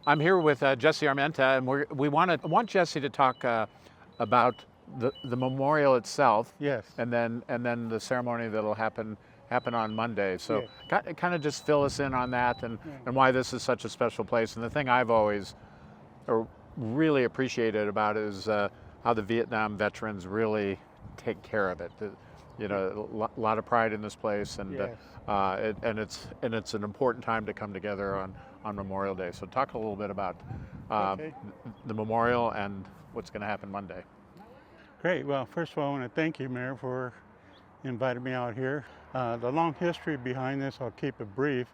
I'm here with Jesse Armenta, and we want Jesse to talk about the memorial itself. Yes. And then the ceremony that'll happen on Monday. So Yes. kind of just fill us in on that and why this is such a special place. And the thing I've always really appreciated about it is how the Vietnam veterans really take care of it. You know, a lot of pride in this place, and Yes. it's an important time to come together on Memorial Day. So talk a little bit about Okay. the memorial and what's going to happen Monday. Great. Well, first of all, I want to thank you, Mayor, for inviting me out here. The long history behind this, I'll keep it brief.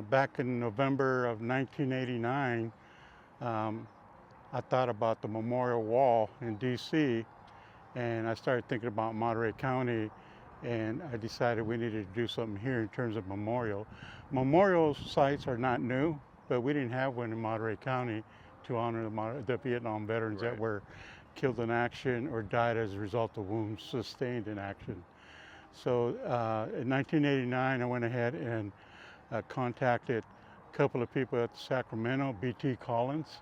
Back in November of 1989, I thought about the memorial wall in D.C., and I started thinking about Monterey County, and I decided we needed to do something here in terms of memorial. Memorial sites are not new, but we didn't have one in Monterey County to honor the Vietnam veterans that were killed in action or died as a result of wounds sustained in action. So in 1989, I went ahead and contacted a couple of people at Sacramento, B.T. Collins,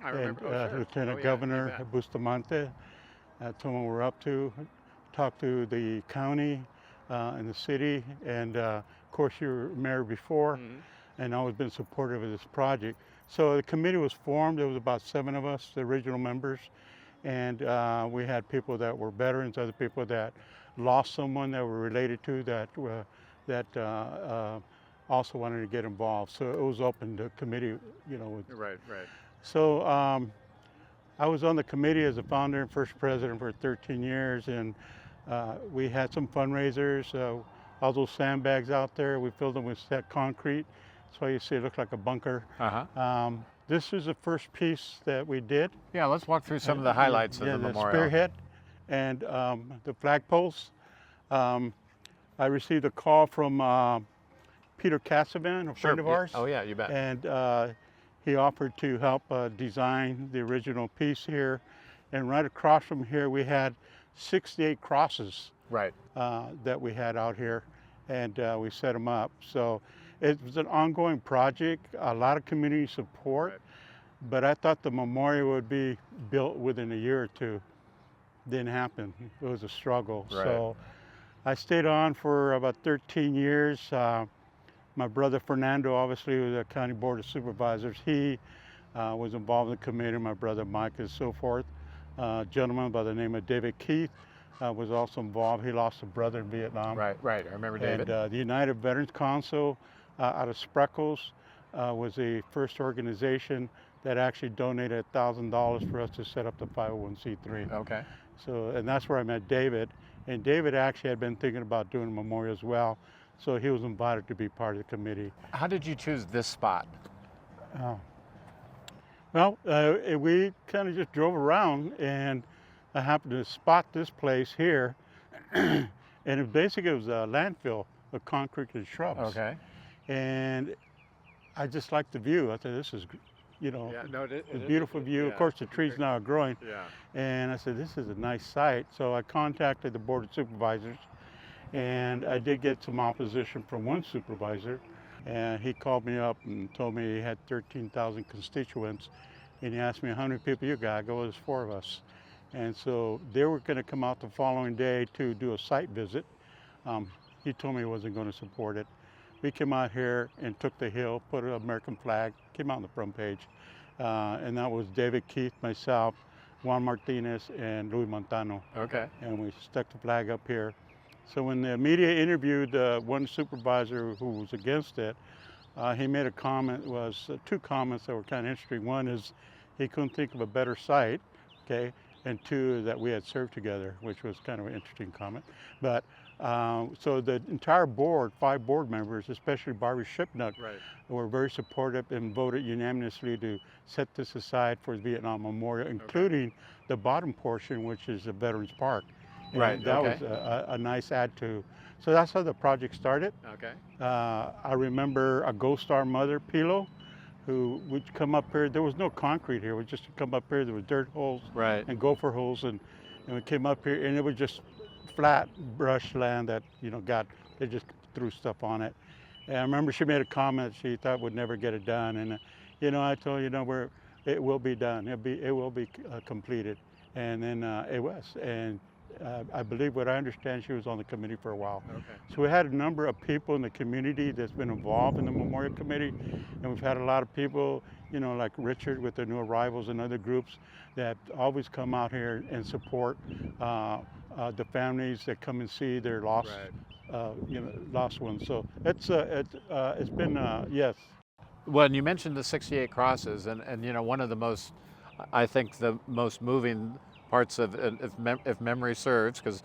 I and remember. Sure. Lieutenant Governor Bustamante. Told them what we're up to, talked to the county and the city, and of course you were mayor before, and always been supportive of this project. So the committee was formed. There was about 7 of us, the original members, and we had people that were veterans, other people that lost someone that were related to that also wanted to get involved. So it was open to committee, you know. Right. So I was on the committee as a founder and first president for 13 years, and we had some fundraisers. All those sandbags out there, we filled them with set concrete. That's why you see it looked like a bunker. This is the first piece that we did. Yeah, let's walk through some of the highlights of the memorial. Spearhead and the flagpoles. I received a call from Peter Cassavan, a friend of ours. Oh yeah, you bet. And he offered to help design the original piece here. And right across from here, we had 68 crosses that we had out here, and we set them up. So it was an ongoing project, a lot of community support, but I thought the memorial would be built within a year or two. Didn't happen. It was a struggle. So I stayed on for about 13 years. My brother Fernando, obviously, was a county board of supervisors. He was involved in the committee, my brother Mike and so forth. A gentleman by the name of David Keith was also involved. He lost a brother in Vietnam. Right, I remember David. And the United Veterans Council out of Spreckles was the first organization that actually donated $1,000 for us to set up the 501c3. Okay. So, and that's where I met David. And David actually had been thinking about doing a memorial as well. So he was invited to be part of the committee. How did you choose this spot? Well, we kind of just drove around, and I happened to spot this place here. And it basically was a landfill of concrete and shrubs. Okay. And I just liked the view. I thought, this is, you know, a beautiful view. Of course, the trees now are growing. And I said, this is a nice site. So I contacted the board of supervisors, and I did get some opposition from one supervisor. And he called me up and told me he had 13,000 constituents. And he asked me, how many people you got? I go, there's 4 of us. And so they were going to come out the following day to do a site visit. He told me he wasn't going to support it. We came out here and took the hill, put an American flag, came out on the front page. And that was David Keith, myself, Juan Martinez, and Louis Montano. Okay. And we stuck the flag up here. So when the media interviewed one supervisor who was against it, he made a comment, was 2 comments that were kind of interesting. One is he couldn't think of a better site, okay? And 2, that we had served together, which was kind of an interesting comment. But so the entire board, 5 board members, especially Barbara Shipnuck, were very supportive and voted unanimously to set this aside for the Vietnam Memorial, including the bottom portion, which is the Veterans Park. And that was a nice add to. So that's how the project started. Okay. I remember a Gold Star mother, Pilo, who would come up here. There was no concrete here. We just come up here. There was dirt holes and gopher holes, and we came up here, and it was just flat brush land that they just threw stuff on it. And I remember she made a comment she thought would never get it done, and I told it will be done. It will be completed, and then it was. And I believe, what I understand, she was on the committee for a while. Okay. So we had a number of people in the community that's been involved in the memorial committee, and we've had a lot of people, like Richard with the New Arrivals and other groups that always come out here and support the families that come and see their lost, lost ones. So it's been yes. Well, and you mentioned the 68 crosses, and one of the most, I think, the most moving parts of, if memory serves, because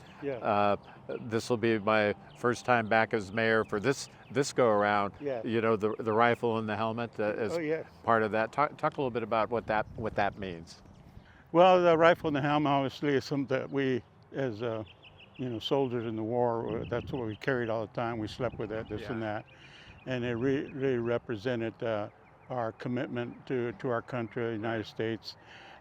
this will be my first time back as mayor for this go around. Yes. The rifle and the helmet is yes. part of that. Talk a little bit about what that means. Well, the rifle and the helmet obviously is something that we, as soldiers in the war, that's what we carried all the time. We slept with it, and that, and it really represented our commitment to our country, the United States.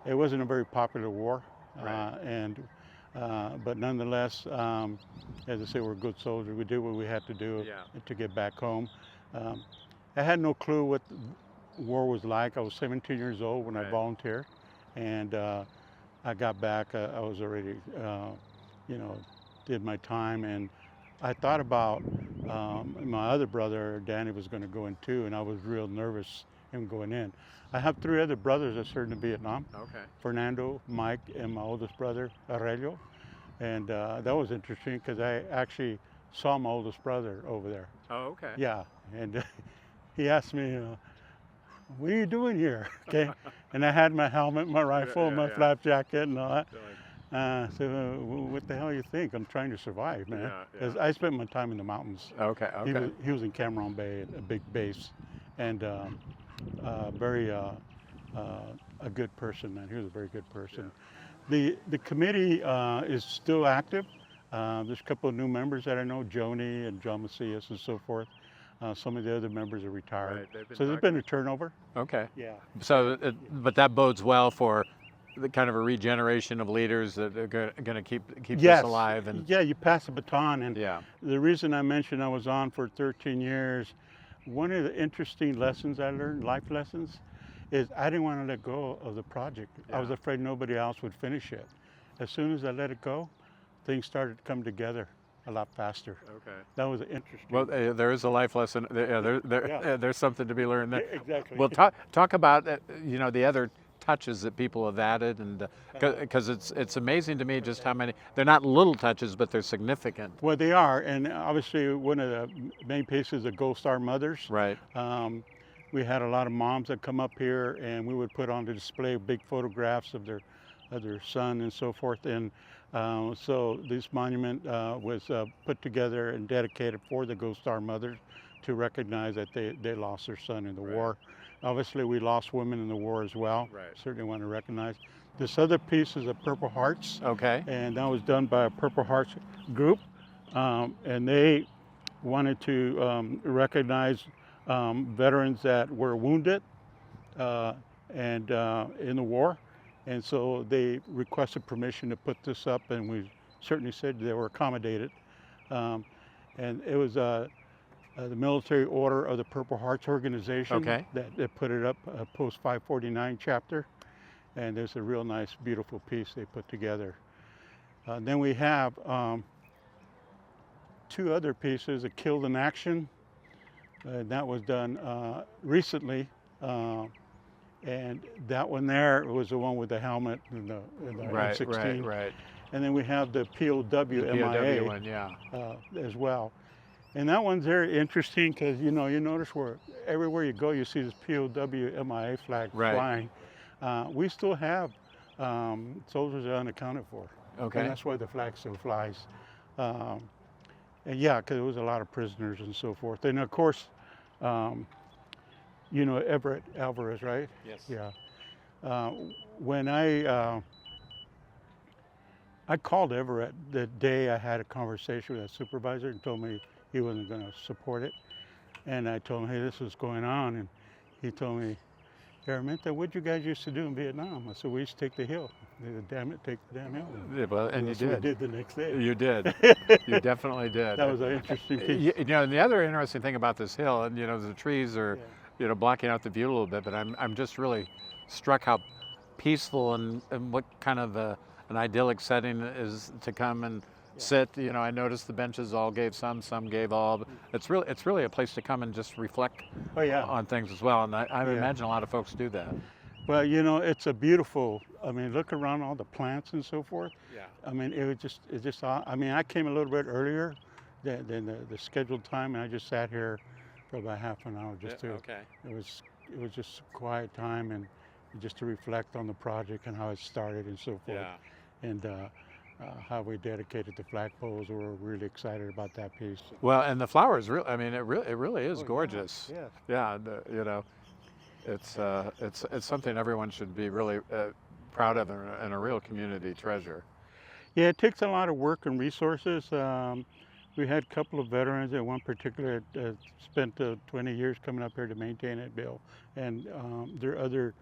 It wasn't a very popular war, but nonetheless, as I say, we're good soldiers. We did what we had to do to get back home. I had no clue what the war was like. I was 17 years old when I volunteered, and I got back. I was already, did my time, and I thought about my other brother, Danny, was going to go in too, and I was real nervous him going in. I have 3 other brothers that served in Vietnam. Okay. Fernando, Mike, and my oldest brother, Aurelio. And that was interesting because I actually saw my oldest brother over there. Oh, okay. Yeah, and he asked me, what are you doing here? Okay, and I had my helmet, my rifle, my flap jacket and all that. So what the hell you think? I'm trying to survive, man. I spent my time in the mountains. Okay. He was in Cameron Bay, a big base, and very a good person, man. He was a very good person. The committee is still active. There's a couple of new members that I know, Joni and John Macias and so forth. Some of the other members are retired. So there's been a turnover. Okay. Yeah. So, but that bodes well for the kind of a regeneration of leaders that are going to keep this alive. And yeah, you pass the baton. And yeah. The reason I mentioned I was on for 13 years, one of the interesting lessons I learned, life lessons, is I didn't want to let go of the project. I was afraid nobody else would finish it. As soon as I let it go, things started to come together a lot faster. Okay. That was interesting. Well, there is a life lesson. There's something to be learned there. Exactly. Well, talk about the other touches that people have added, and because it's amazing to me just how many. They're not little touches, but they're significant. Well, they are, and obviously one of the main pieces of Gold Star Mothers. Right. We had a lot of moms that come up here, and we would put on the display big photographs of their son and so forth. And so this monument was put together and dedicated for the Gold Star Mothers to recognize that they lost their son in the war. Obviously, we lost women in the war as well. Right. Certainly want to recognize. This other piece is a Purple Hearts. Okay. And that was done by a Purple Hearts group, and they wanted to recognize veterans that were wounded and in the war, and so they requested permission to put this up, and we certainly said they were accommodated. And it was the Military Order of the Purple Hearts organization that put it up, Post 549 chapter, and there's a real nice, beautiful piece they put together. Then we have 2 other pieces, a Killed in Action. That was done recently, and that one there was the one with the helmet and the M16. Right. And then we have the POW MIA one, as well. And that one's very interesting because you notice where everywhere you go you see this POW MIA flag flying. We still have soldiers that are unaccounted for. Okay. And that's why the flag still flies. And yeah, because there was a lot of prisoners and so forth. And of course, Everett Alvarez, right? Yes. Yeah. When I called Everett the day I had a conversation with that supervisor and told me he wasn't going to support it. And I told him, hey, this is going on. And he told me, Armenta, what you guys used to do in Vietnam? I said, we used to take the hill. They said, damn it, take the damn hill. Yeah, well, and that's you what did. we did the next day. You did. You definitely did. That was an interesting piece. And the other interesting thing about this hill, and the trees are blocking out the view a little bit, but I'm just really struck how peaceful and what kind of an idyllic setting is to come and sit. I noticed the benches all gave some gave all. But it's really a place to come and just reflect Oh yeah. on things as well. And I Yeah. imagine a lot of folks do that. Well, it's a beautiful. I mean, look around all the plants and so forth. Yeah. I mean, it just. I mean, I came a little bit earlier than the scheduled time, and I just sat here for about half an hour just to. Okay. It was just a quiet time and just to reflect on the project and how it started and so forth. Yeah. And how we dedicated the flagpoles. We're really excited about that piece. Well, and the flowers, really, I mean, it really is Oh, yeah. gorgeous. Yes. Yeah, it's something everyone should be really proud of and a real community treasure. Yeah, it takes a lot of work and resources. We had a couple of veterans, and one particular spent 20 years coming up here to maintain it, Bill. And there are other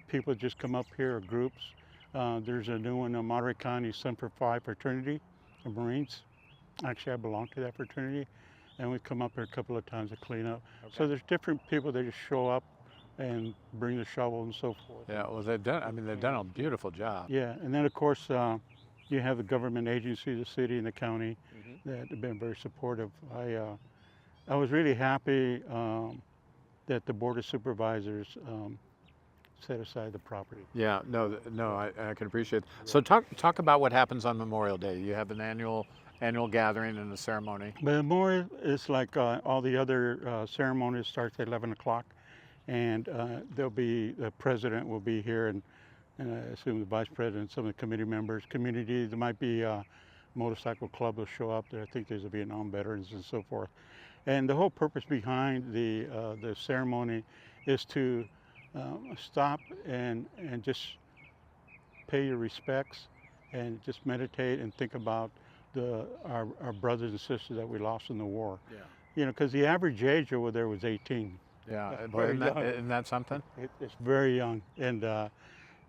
people just come up here, or groups. There's a new one, Monterey County Semper Fi fraternity of Marines. Actually, I belong to that fraternity, and we come up here a couple of times to clean up. Okay. So there's different people that just show up and bring the shovel and so forth. Yeah, well, they've done a beautiful job. Yeah, and then of course you have the government agencies, the city and the county, that have been very supportive. I was really happy that the Board of Supervisors set aside the property. Yeah, no, I can appreciate it. So talk about what happens on Memorial Day. You have an annual gathering and a ceremony. But Memorial is like all the other ceremonies. Starts at 11 o'clock, and the president will be here, and I assume the vice president, some of the committee members, community. There might be a motorcycle club will show up there. I think there's a Vietnam veterans and so forth. And the whole purpose behind the ceremony is to stop and just pay your respects and just meditate and think about our brothers and sisters that we lost in the war. Yeah. Because the average age over there was 18. Yeah, Very isn't that something? It's very young, and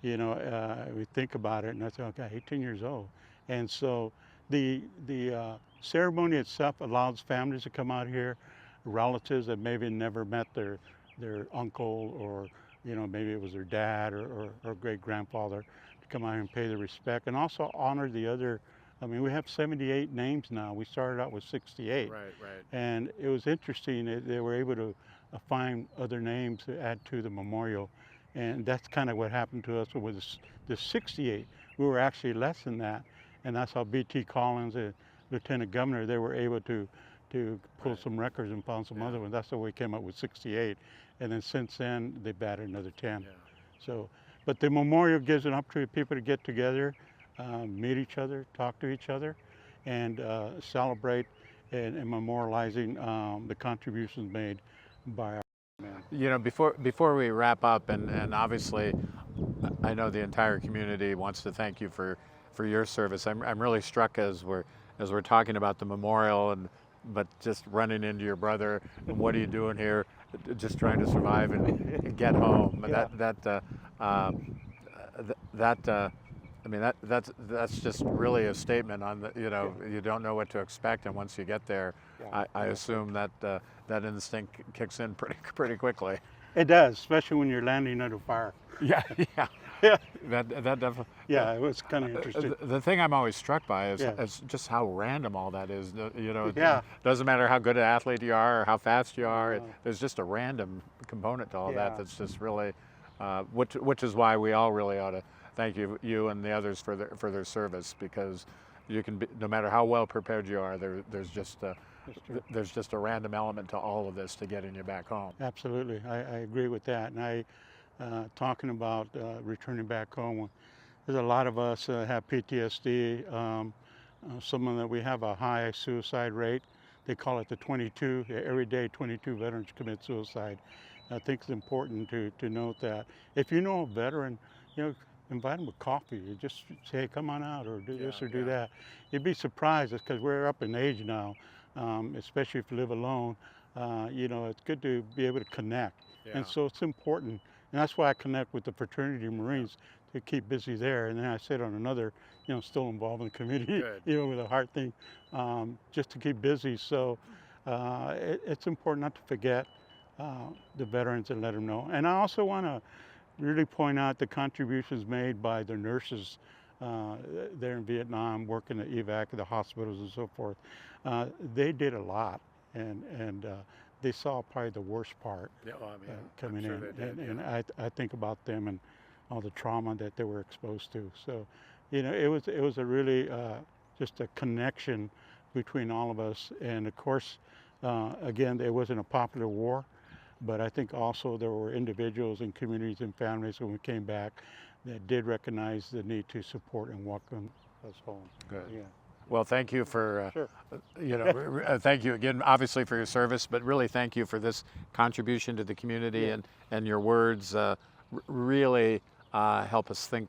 we think about it, and I say, okay, 18 years old. And so the ceremony itself allows families to come out here, relatives that maybe never met their uncle, or maybe it was their dad or great grandfather, to come out here and pay their respect, and also honor the other. I mean, we have 78 names now. We started out with 68. Right. And it was interesting that they were able to find other names to add to the memorial. And that's kind of what happened to us with the 68. We were actually less than that. And that's how B.T. Collins, the lieutenant governor, they were able to pull some records and found some other ones. That's how we came up with 68. And then since then, they've added another 10. Yeah. So, but the memorial gives an opportunity for people to get together, meet each other, talk to each other, and celebrate and memorializing the contributions made by our men. Before we wrap up, and obviously, I know the entire community wants to thank you for your service. I'm really struck as we're talking about the memorial, but just running into your brother, and what are you doing here? Just trying to survive and get home. Yeah. I mean, that's just really a statement on the, you don't know what to expect, and once you get there, I assume that that instinct kicks in pretty quickly. It does, especially when you're landing under fire. Yeah. Yeah. That definitely. Yeah, it was kind of interesting. The thing I'm always struck by is, Yeah. is just how random all that is. Yeah. It doesn't matter how good an athlete you are or how fast you are. No. There's just a random component to all Yeah. that's just really, which is why we all really ought to thank you and the others for their service, because you can be, no matter how well prepared you are, there's just a random element to all of this to getting you back home. Absolutely, I agree with that. And talking about returning back home, there's a lot of us have PTSD. Some of them, we have a high suicide rate. They call it the 22. Every day, 22 veterans commit suicide. I think it's important to note that if you know a veteran, invite them with coffee. You just say, hey, come on out, or do this or do that. You'd be surprised, because we're up in age now, especially if you live alone. It's good to be able to connect. Yeah. And so it's important. And that's why I connect with the fraternity of Marines, to keep busy there. And then I sit on another, still involved in the community, Good. with a heart thing, just to keep busy. So it's important not to forget the veterans and let them know. And I also want to really point out the contributions made by the nurses there in Vietnam, working at evac, the hospitals and so forth. They did a lot, and they saw probably the worst part coming sure in. they did, And I think about them and all the trauma that they were exposed to. So, you know, it was a really just a connection between all of us. And of course, again, it wasn't a popular war, but I think also there were individuals and communities and families when we came back that did recognize the need to support and welcome us home. Good. Yeah. Well, thank you for, Sure. thank you again, obviously, for your service, but really thank you for this contribution to the community, and your words really help us think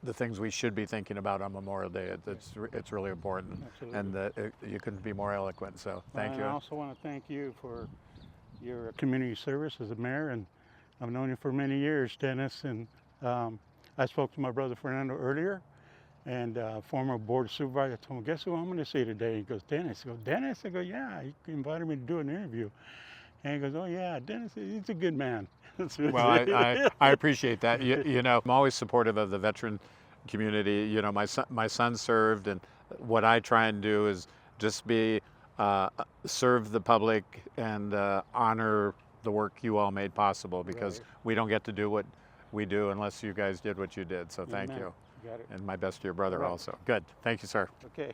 the things we should be thinking about on Memorial Day. It's really important. Absolutely. And you couldn't be more eloquent, so thank you. I also want to thank you for your community service as a mayor, and I've known you for many years, Dennis, and I spoke to my brother Fernando earlier, and former board supervisor. I told him, guess who I'm going to see today? He goes, Dennis. I go, Dennis? I go, yeah, he invited me to do an interview. And he goes, oh yeah, Dennis, he's a good man. Well, I appreciate that. You know, I'm always supportive of the veteran community. You know, my son served, and what I try and do is just serve the public and honor the work you all made possible, because we don't get to do what we do unless you guys did what you did. So thank you. Got it. And my best to your brother also. Good. Thank you, sir. Okay.